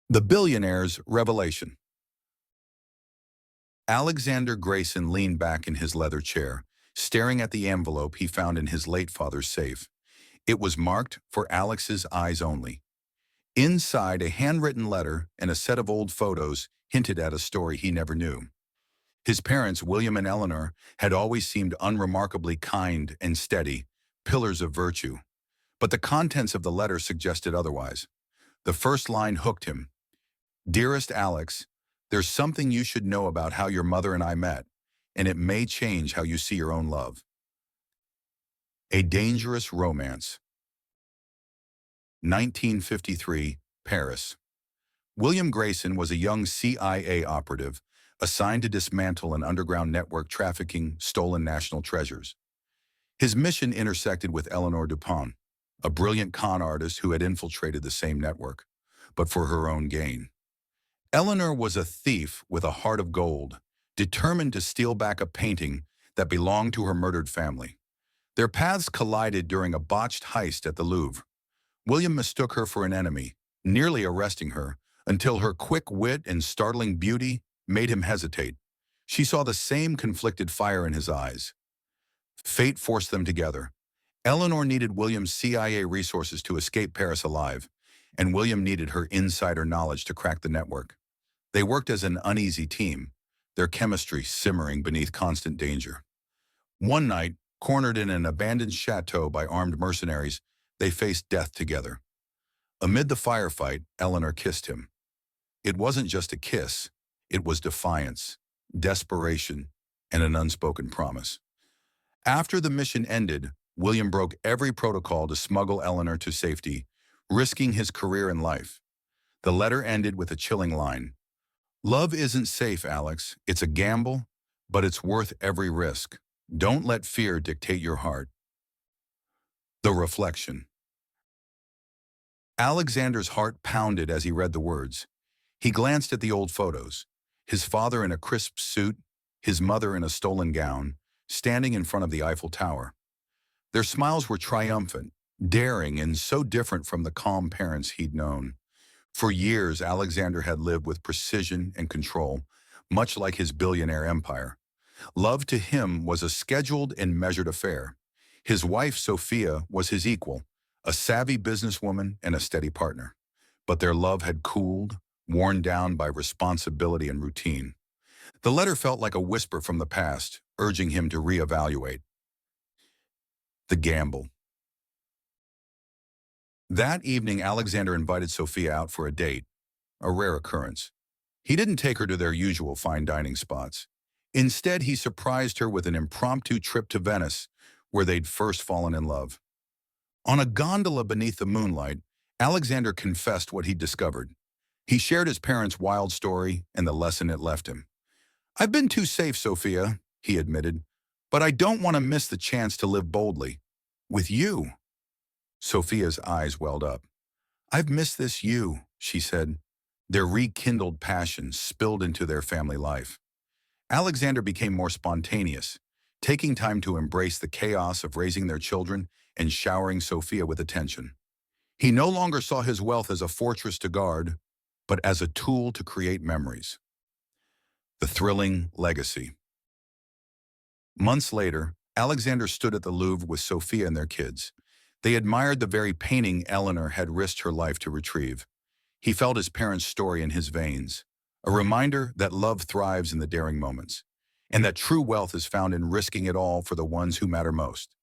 The Billionaire's Revelation. Alexander Grayson leaned back in his leather chair, staring at the envelope he found in his late father's safe. It was marked for Alex's eyes only. Inside, a handwritten letter and a set of old photos hinted at a story he never knew. His parents, William and Eleanor, had always seemed unremarkably kind and steady, pillars of virtue. But the contents of the letter suggested otherwise. The first line hooked him. "Dearest Alex, there's something you should know about how your mother and I met, and it may change how you see your own love. A dangerous romance." 1953, Paris. William Grayson was a young CIA operative assigned to dismantle an underground network trafficking stolen national treasures. His mission intersected with Eleanor Dupont, a brilliant con artist who had infiltrated the same network, but for her own gain. Eleanor was a thief with a heart of gold, determined to steal back a painting that belonged to her murdered family. Their paths collided during a botched heist at the Louvre. William mistook her for an enemy, nearly arresting her, until her quick wit and startling beauty made him hesitate. She saw the same conflicted fire in his eyes. Fate forced them together. Eleanor needed William's CIA resources to escape Paris alive, and William needed her insider knowledge to crack the network. They worked as an uneasy team, their chemistry simmering beneath constant danger. One night, cornered in an abandoned chateau by armed mercenaries, they faced death together. Amid the firefight, Eleanor kissed him. It wasn't just a kiss, it was defiance, desperation, and an unspoken promise. After the mission ended, William broke every protocol to smuggle Eleanor to safety, risking his career and life. The letter ended with a chilling line. "Love isn't safe, Alex. It's a gamble, but it's worth every risk. Don't let fear dictate your heart." The reflection. Alexander's heart pounded as he read the words. He glanced at the old photos. His father in a crisp suit, his mother in a stolen gown, standing in front of the Eiffel Tower. Their smiles were triumphant, daring, and so different from the calm parents he'd known. For years, Alexander had lived with precision and control, much like his billionaire empire. Love to him was a scheduled and measured affair. His wife, Sophia, was his equal, a savvy businesswoman and a steady partner. But their love had cooled, worn down by responsibility and routine. The letter felt like a whisper from the past, urging him to reevaluate. The gamble. That evening, Alexander invited Sophia out for a date, a rare occurrence. He didn't take her to their usual fine dining spots. Instead, he surprised her with an impromptu trip to Venice, where they'd first fallen in love. On a gondola beneath the moonlight, Alexander confessed what he'd discovered. He shared his parents' wild story and the lesson it left him. "I've been too safe, Sophia," he admitted, "but I don't want to miss the chance to live boldly. With you." Sophia's eyes welled up. "I've missed this you," she said. Their rekindled passion spilled into their family life. Alexander became more spontaneous, taking time to embrace the chaos of raising their children and showering Sophia with attention. He no longer saw his wealth as a fortress to guard, but as a tool to create memories. The thrilling legacy. Months later, Alexander stood at the Louvre with Sophia and their kids. They admired the very painting Eleanor had risked her life to retrieve. He felt his parents' story in his veins, a reminder that love thrives in the daring moments, and that true wealth is found in risking it all for the ones who matter most.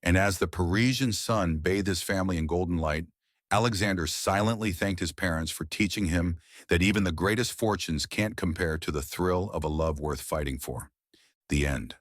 And as the Parisian sun bathed his family in golden light, Alexander silently thanked his parents for teaching him that even the greatest fortunes can't compare to the thrill of a love worth fighting for. The end.